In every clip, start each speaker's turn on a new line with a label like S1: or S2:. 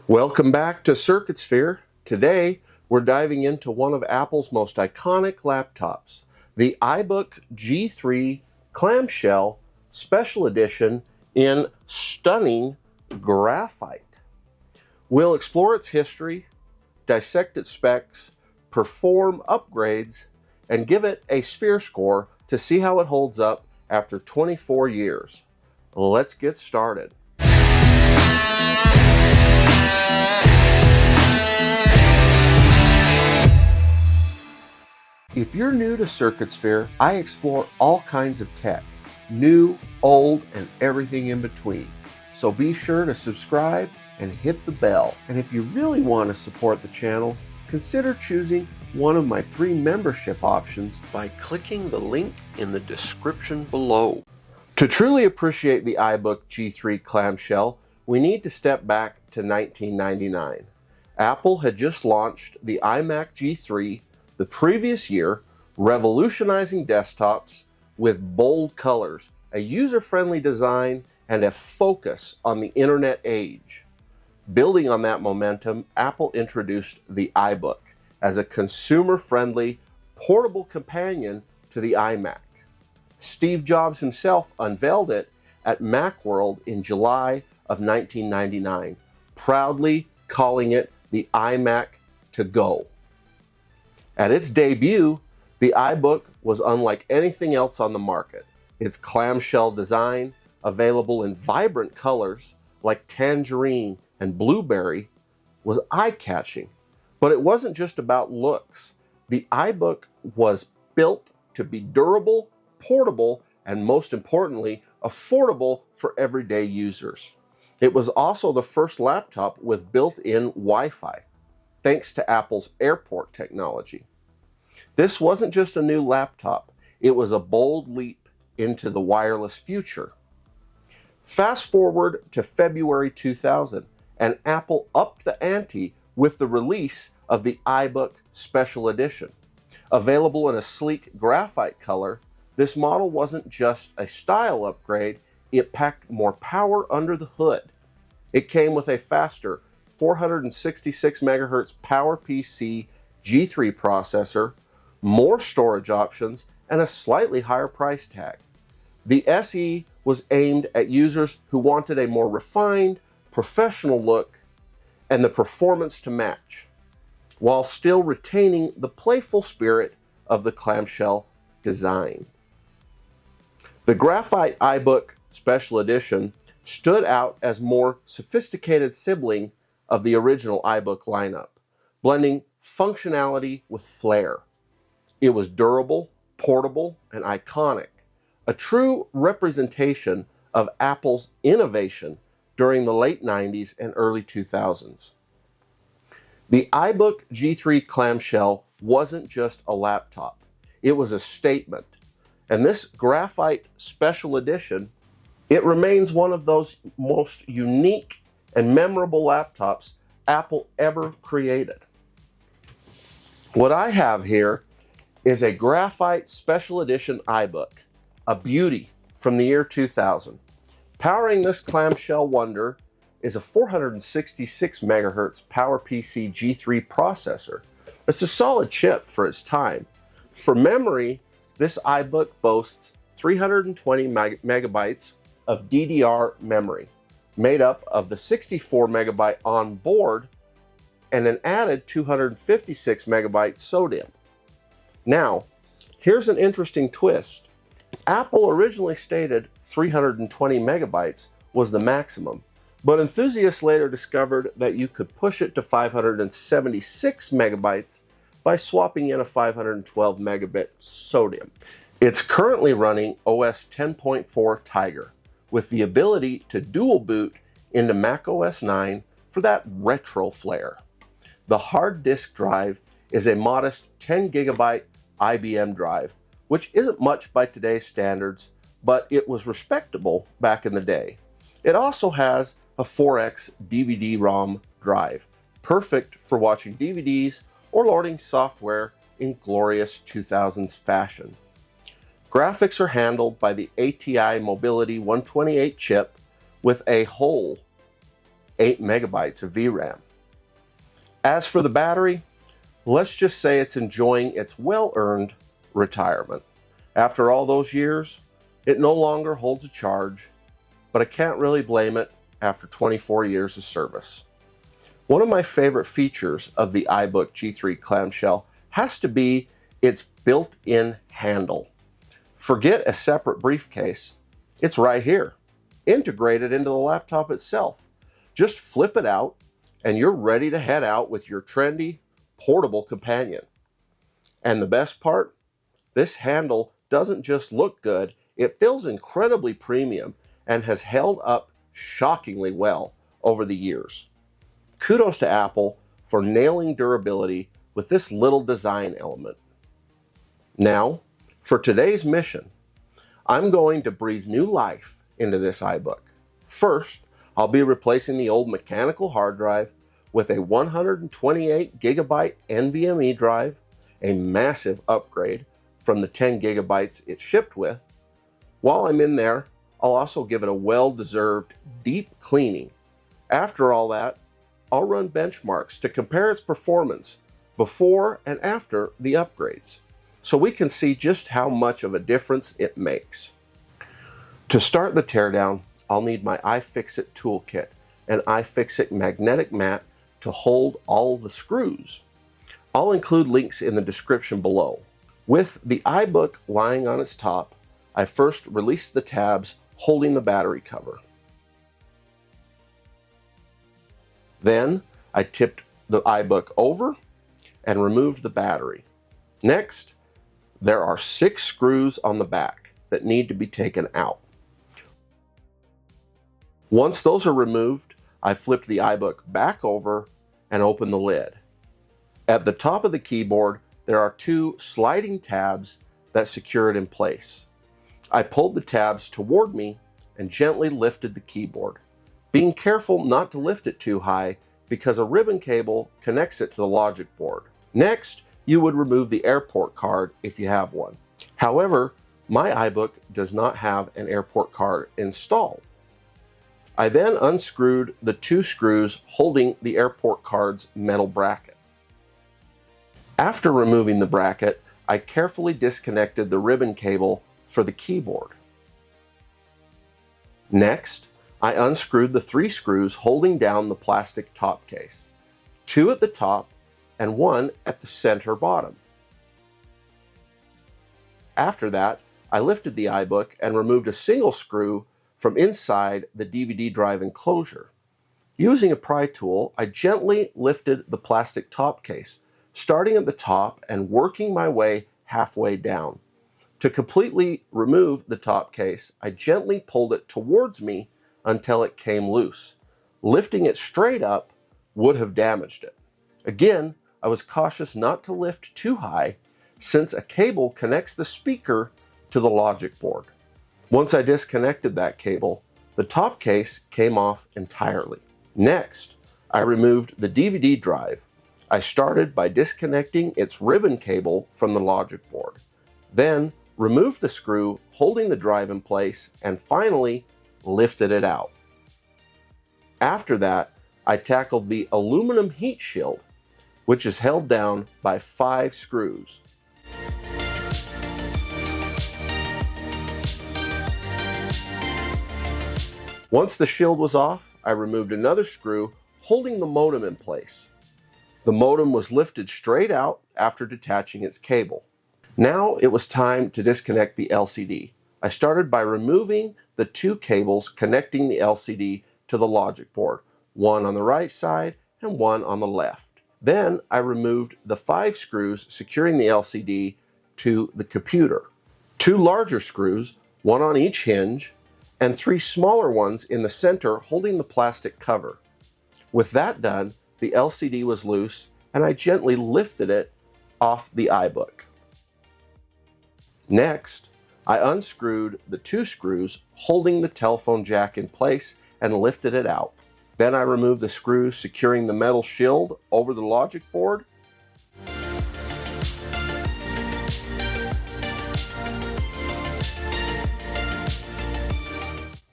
S1: Welcome back to CircuitSphere. Today, we're diving into one of Apple's most iconic laptops, the iBook G3 Clamshell Special Edition in stunning graphite. We'll explore its history, dissect its specs, perform upgrades, and give it a SphereScore to see how it holds up after 24 years. Let's get started. If you're new to CircuitSphere, I explore all kinds of tech, new, old, and everything in between. So be sure to subscribe and hit the bell. And if you really want to support the channel, consider choosing one of my 3 membership options by clicking the link in the description below. To truly appreciate the iBook G3 Clamshell, we need to step back to 1999. Apple had just launched the iMac G3 the previous year, revolutionizing desktops with bold colors, a user-friendly design, and a focus on the internet age. Building on that momentum, Apple introduced the iBook as a consumer-friendly, portable companion to the iMac. Steve Jobs himself unveiled it at Macworld in July of 1999, proudly calling it the iMac to go. At its debut, the iBook was unlike anything else on the market. Its clamshell design, available in vibrant colors like tangerine and blueberry, was eye-catching. But it wasn't just about looks. The iBook was built to be durable, portable, and most importantly, affordable for everyday users. It was also the first laptop with built-in Wi-Fi, thanks to Apple's Airport technology. This wasn't just a new laptop, it was a bold leap into the wireless future. Fast forward to February 2000, and Apple upped the ante with the release of the iBook Special Edition. Available in a sleek graphite color, this model wasn't just a style upgrade, it packed more power under the hood. It came with a faster 466 MHz PowerPC G3 processor, more storage options, and a slightly higher price tag. The SE was aimed at users who wanted a more refined, professional look and the performance to match, while still retaining the playful spirit of the clamshell design. The graphite iBook Special Edition stood out as more sophisticated sibling of the original iBook lineup, blending functionality with flair. It was durable, portable, and iconic, a true representation of Apple's innovation during the late 90s and early 2000s. The iBook G3 Clamshell wasn't just a laptop, it was a statement. And this graphite special edition, it remains one of those most unique and memorable laptops Apple ever created. What I have here is a graphite special edition iBook, a beauty from the year 2000. Powering this clamshell wonder is a 466 MHz PowerPC G3 processor. It's a solid chip for its time. For memory, this iBook boasts 320 megabytes of DDR memory, made up of the 64 megabyte on board and an added 256 megabyte SODIMM. Now, here's an interesting twist. Apple originally stated 320 megabytes was the maximum, but enthusiasts later discovered that you could push it to 576 megabytes by swapping in a 512 megabit SODIMM. It's currently running OS 10.4 Tiger, with the ability to dual boot into Mac OS 9 for that retro flair. The hard disk drive is a modest 10 gigabyte IBM drive, which isn't much by today's standards, but it was respectable back in the day. It also has a 4X DVD-ROM drive, perfect for watching DVDs or loading software in glorious 2000s fashion. Graphics are handled by the ATI Mobility 128 chip with a whole 8 megabytes of VRAM. As for the battery, let's just say it's enjoying its well-earned retirement. After all those years, it no longer holds a charge, but I can't really blame it after 24 years of service. One of my favorite features of the iBook G3 Clamshell has to be its built-in handle. Forget a separate briefcase, it's right here, integrated into the laptop itself. Just flip it out and you're ready to head out with your trendy, portable companion. And the best part, this handle doesn't just look good, it feels incredibly premium and has held up shockingly well over the years. Kudos to Apple for nailing durability with this little design element. Now, for today's mission, I'm going to breathe new life into this iBook. First, I'll be replacing the old mechanical hard drive with a 128 gigabyte NVMe drive, a massive upgrade from the 10 gigabytes it shipped with. While I'm in there, I'll also give it a well-deserved deep cleaning. After all that, I'll run benchmarks to compare its performance before and after the upgrades, so we can see just how much of a difference it makes. To start the teardown, I'll need my iFixit toolkit and iFixit magnetic mat to hold all the screws. I'll include links in the description below. With the iBook lying on its top, I first released the tabs holding the battery cover. Then I tipped the iBook over and removed the battery. Next, there are 6 screws on the back that need to be taken out. Once those are removed, I flipped the iBook back over and opened the lid. At the top of the keyboard, there are 2 sliding tabs that secure it in place. I pulled the tabs toward me and gently lifted the keyboard, being careful not to lift it too high because a ribbon cable connects it to the logic board. Next, you would remove the airport card if you have one. However, my iBook does not have an airport card installed. I then unscrewed the 2 screws holding the airport card's metal bracket. After removing the bracket, I carefully disconnected the ribbon cable for the keyboard. Next, I unscrewed the 3 screws holding down the plastic top case, 2 at the top and 1 at the center bottom. After that, I lifted the iBook and removed a single screw from inside the DVD drive enclosure. Using a pry tool, I gently lifted the plastic top case, starting at the top and working my way halfway down. To completely remove the top case, I gently pulled it towards me until it came loose. Lifting it straight up would have damaged it. Again, I was cautious not to lift too high since a cable connects the speaker to the logic board. Once I disconnected that cable, the top case came off entirely. Next, I removed the DVD drive. I started by disconnecting its ribbon cable from the logic board, then removed the screw holding the drive in place, and finally lifted it out. After that, I tackled the aluminum heat shield, which is held down by 5 screws. Once the shield was off, I removed another screw holding the modem in place. The modem was lifted straight out after detaching its cable. Now it was time to disconnect the LCD. I started by removing the 2 cables connecting the LCD to the logic board, one on the right side and one on the left. Then I removed the 5 screws securing the LCD to the computer. 2 larger screws, one on each hinge, and 3 smaller ones in the center holding the plastic cover. With that done, the LCD was loose and I gently lifted it off the iBook. Next, I unscrewed the 2 screws holding the telephone jack in place and lifted it out. Then I removed the screws securing the metal shield over the logic board.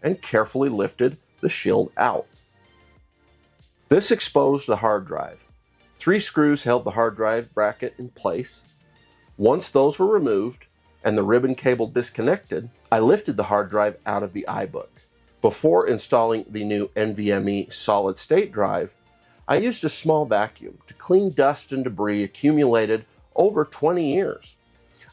S1: And carefully lifted the shield out. This exposed the hard drive. 3 screws held the hard drive bracket in place. Once those were removed and the ribbon cable disconnected, I lifted the hard drive out of the iBook. Before installing the new NVMe solid-state drive, I used a small vacuum to clean dust and debris accumulated over 20 years.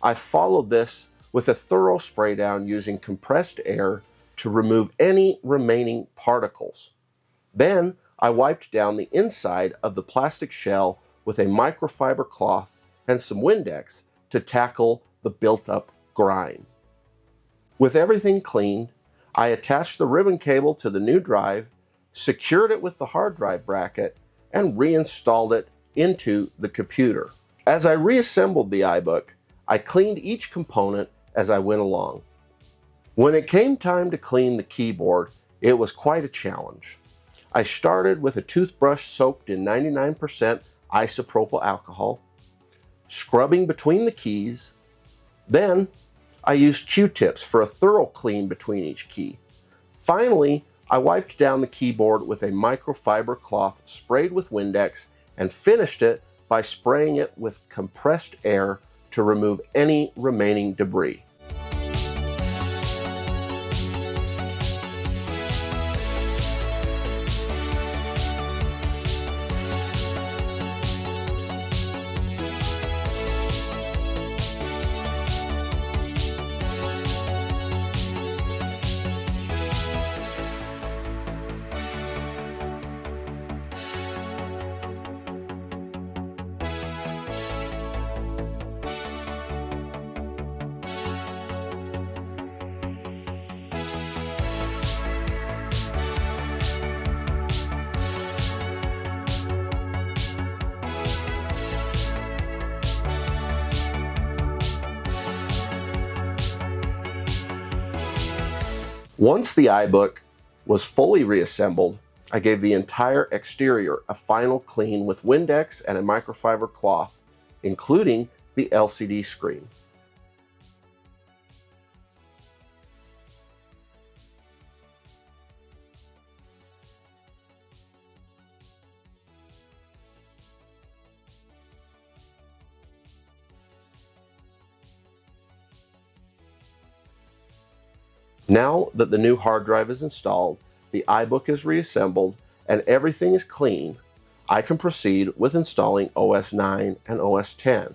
S1: I followed this with a thorough spray down using compressed air to remove any remaining particles. Then I wiped down the inside of the plastic shell with a microfiber cloth and some Windex to tackle the built-up grime. With everything cleaned, I attached the ribbon cable to the new drive, secured it with the hard drive bracket, and reinstalled it into the computer. As I reassembled the iBook, I cleaned each component as I went along. When it came time to clean the keyboard, it was quite a challenge. I started with a toothbrush soaked in 99% isopropyl alcohol, scrubbing between the keys. Then I used Q-tips for a thorough clean between each key. Finally, I wiped down the keyboard with a microfiber cloth sprayed with Windex and finished it by spraying it with compressed air to remove any remaining debris. Once the iBook was fully reassembled, I gave the entire exterior a final clean with Windex and a microfiber cloth, including the LCD screen. Now that the new hard drive is installed, the iBook is reassembled, and everything is clean, I can proceed with installing OS 9 and OS 10.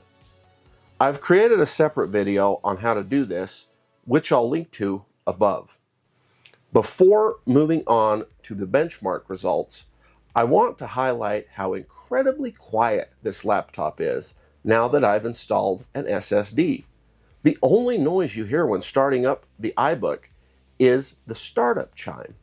S1: I've created a separate video on how to do this, which I'll link to above. Before moving on to the benchmark results, I want to highlight how incredibly quiet this laptop is now that I've installed an SSD. The only noise you hear when starting up the iBook is the startup chime.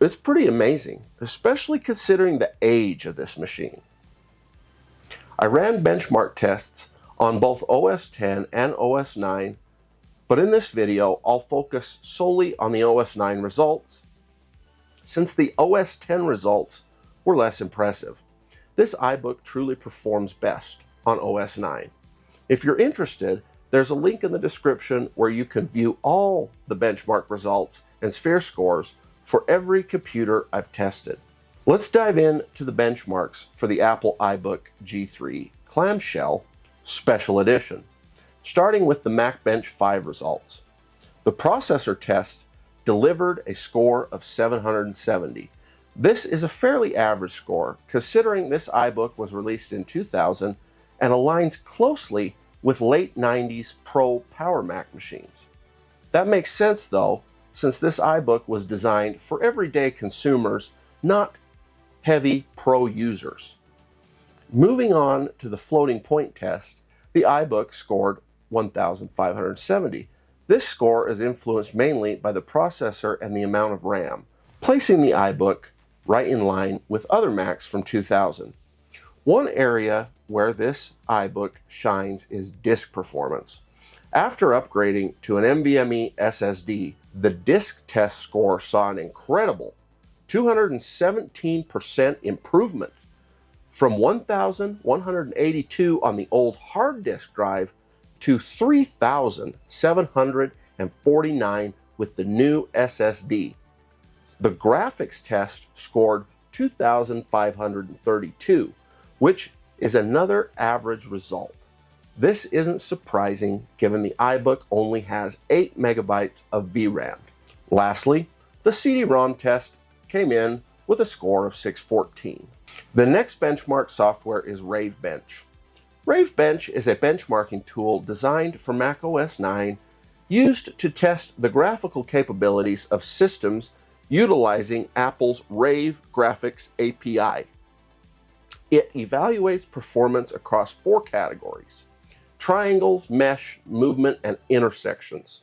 S1: It's pretty amazing, especially considering the age of this machine. I ran benchmark tests on both OS 10 and OS 9, but in this video, I'll focus solely on the OS 9 results, since the OS 10 results were less impressive. This iBook truly performs best on OS 9. If you're interested, there's a link in the description where you can view all the benchmark results and SphereScores for every computer I've tested. Let's dive into the benchmarks for the Apple iBook G3 Clamshell Special Edition, starting with the Macbench 5 results. The processor test delivered a score of 770. This is a fairly average score, considering this iBook was released in 2000 and aligns closely with late 90s Pro Power Mac machines. That makes sense though, since this iBook was designed for everyday consumers, not heavy pro users. Moving on to the floating point test, the iBook scored 1,570. This score is influenced mainly by the processor and the amount of RAM, placing the iBook right in line with other Macs from 2000. One area where this iBook shines is disk performance. After upgrading to an NVMe SSD, the disk test score saw an incredible 217% improvement from 1,182 on the old hard disk drive to 3,749 with the new SSD. The graphics test scored 2,532, which is another average result. This isn't surprising given the iBook only has 8 megabytes of VRAM. Lastly, the CD-ROM test came in with a score of 614. The next benchmark software is Ravebench. Ravebench is a benchmarking tool designed for Mac OS 9 used to test the graphical capabilities of systems utilizing Apple's Rave Graphics API. It evaluates performance across 4 categories: triangles, mesh, movement, and intersections.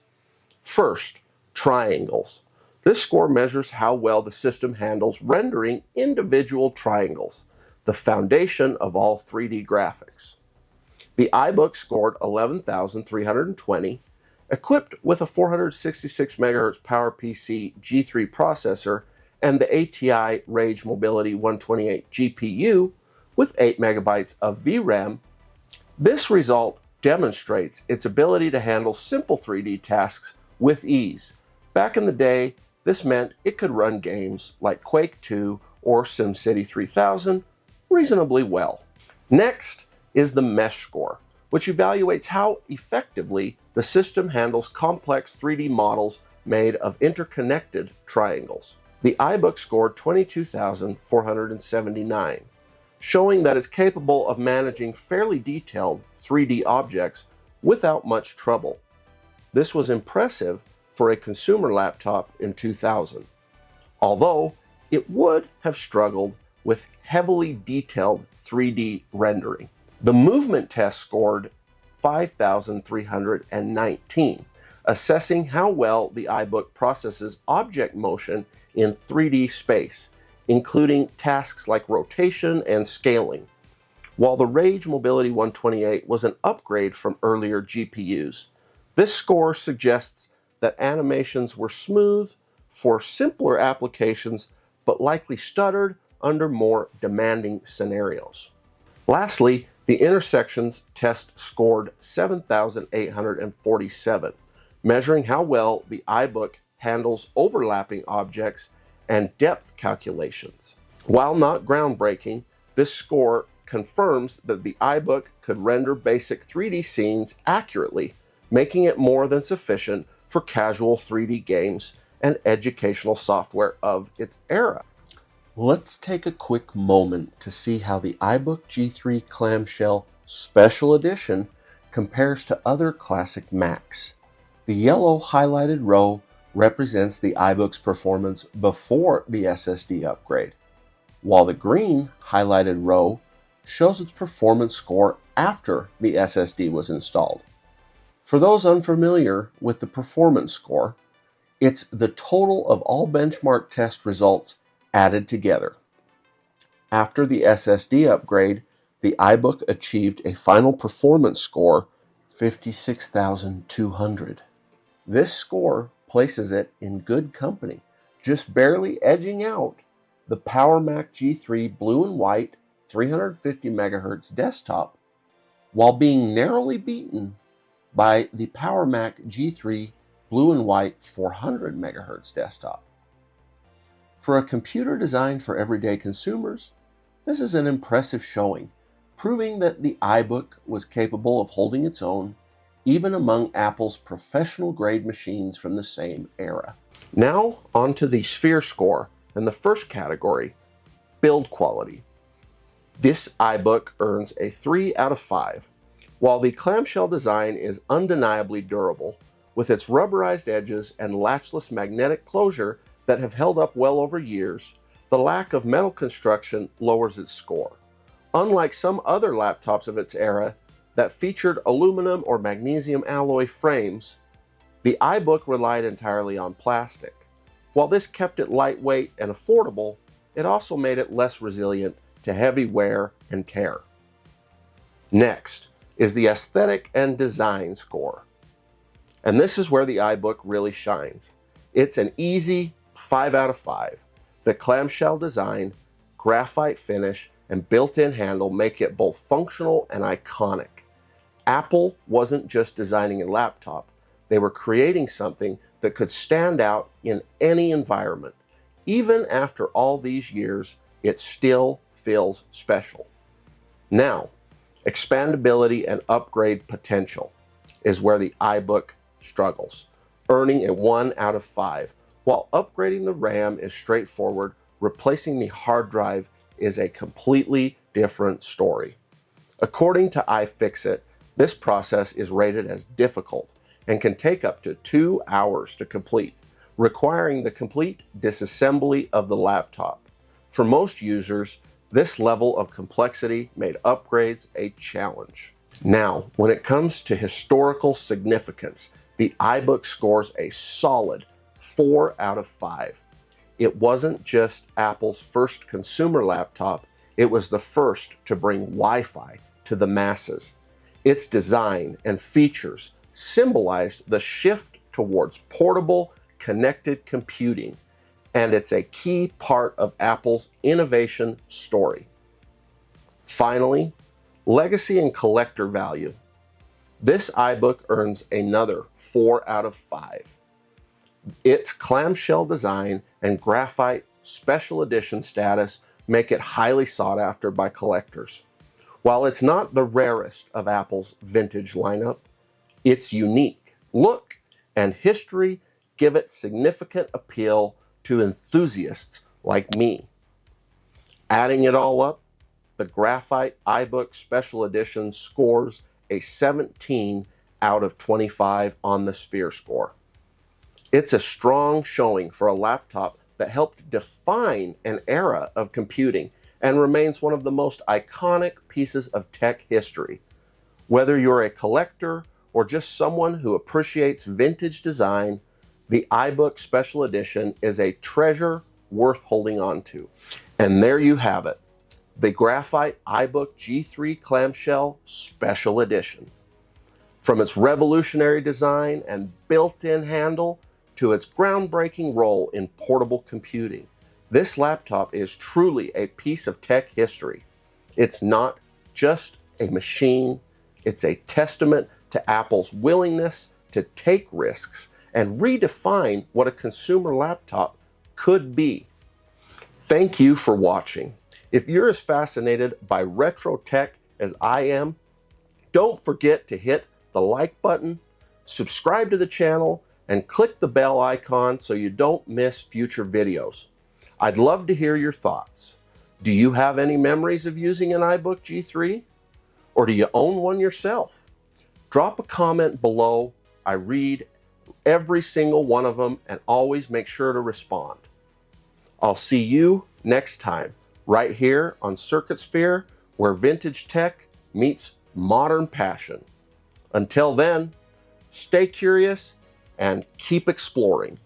S1: First, triangles. This score measures how well the system handles rendering individual triangles, the foundation of all 3D graphics. The iBook scored 11,320, equipped with a 466 MHz PowerPC G3 processor and the ATI Rage Mobility 128 GPU with 8 megabytes of VRAM. This result demonstrates its ability to handle simple 3D tasks with ease. Back in the day, this meant it could run games like Quake 2 or SimCity 3000 reasonably well. Next is the mesh score, which evaluates how effectively the system handles complex 3D models made of interconnected triangles. The iBook scored 22,479, showing that it's capable of managing fairly detailed 3D objects without much trouble. This was impressive for a consumer laptop in 2000, although it would have struggled with heavily detailed 3D rendering. The movement test scored 5,319, assessing how well the iBook processes object motion in 3D space, including tasks like rotation and scaling. While the Rage Mobility 128 was an upgrade from earlier GPUs, this score suggests that animations were smooth for simpler applications, but likely stuttered under more demanding scenarios. Lastly, the intersections test scored 7,847, measuring how well the iBook handles overlapping objects and depth calculations. While not groundbreaking, this score confirms that the iBook could render basic 3D scenes accurately, making it more than sufficient for casual 3D games and educational software of its era. Let's take a quick moment to see how the iBook G3 Clamshell Special Edition compares to other classic Macs. The yellow highlighted row represents the iBook's performance before the SSD upgrade, while the green highlighted row shows its performance score after the SSD was installed. For those unfamiliar with the performance score, it's the total of all benchmark test results added together. After the SSD upgrade, the iBook achieved a final performance score 56,200. This score places it in good company, just barely edging out the PowerMac G3 blue and white 350 MHz desktop, while being narrowly beaten by the PowerMac G3 blue and white 400 MHz desktop. For a computer designed for everyday consumers, this is an impressive showing, proving that the iBook was capable of holding its own even among Apple's professional-grade machines from the same era. Now on to the SphereScore and the first category, build quality. This iBook earns a 3 out of 5. While the clamshell design is undeniably durable, with its rubberized edges and latchless magnetic closure that have held up well over years, the lack of metal construction lowers its score. Unlike some other laptops of its era that featured aluminum or magnesium alloy frames, the iBook relied entirely on plastic. While this kept it lightweight and affordable, it also made it less resilient to heavy wear and tear. Next is the aesthetic and design score. And this is where the iBook really shines. It's an easy 5 out of 5. The clamshell design, graphite finish, and built-in handle make it both functional and iconic. Apple wasn't just designing a laptop, they were creating something that could stand out in any environment. Even after all these years, it still feels special. Now, expandability and upgrade potential is where the iBook struggles, earning a 1 out of 5. While upgrading the RAM is straightforward, replacing the hard drive is a completely different story. According to iFixit, this process is rated as difficult and can take up to 2 hours to complete, requiring the complete disassembly of the laptop. For most users, this level of complexity made upgrades a challenge. Now, when it comes to historical significance, the iBook scores a solid 4 out of 5. It wasn't just Apple's first consumer laptop, it was the first to bring Wi-Fi to the masses. Its design and features symbolized the shift towards portable, connected computing, and it's a key part of Apple's innovation story. Finally, legacy and collector value. This iBook earns another 4 out of 5. Its clamshell design and graphite special edition status make it highly sought after by collectors. While it's not the rarest of Apple's vintage lineup, its unique look and history give it significant appeal to enthusiasts like me. Adding it all up, the graphite iBook Special Edition scores a 17 out of 25 on the SphereScore. It's a strong showing for a laptop that helped define an era of computing and remains one of the most iconic pieces of tech history. Whether you're a collector or just someone who appreciates vintage design, the iBook Special Edition is a treasure worth holding on to. And there you have it, the graphite iBook G3 Clamshell Special Edition. From its revolutionary design and built-in handle to its groundbreaking role in portable computing, this laptop is truly a piece of tech history. It's not just a machine, it's a testament to Apple's willingness to take risks and redefine what a consumer laptop could be. Thank you for watching. If you're as fascinated by retro tech as I am, don't forget to hit the like button, subscribe to the channel, and click the bell icon so you don't miss future videos. I'd love to hear your thoughts. Do you have any memories of using an iBook G3? Or do you own one yourself? Drop a comment below. I read every single one of them and always make sure to respond. I'll see you next time, right here on CircuitSphere, where vintage tech meets modern passion. Until then, stay curious and keep exploring.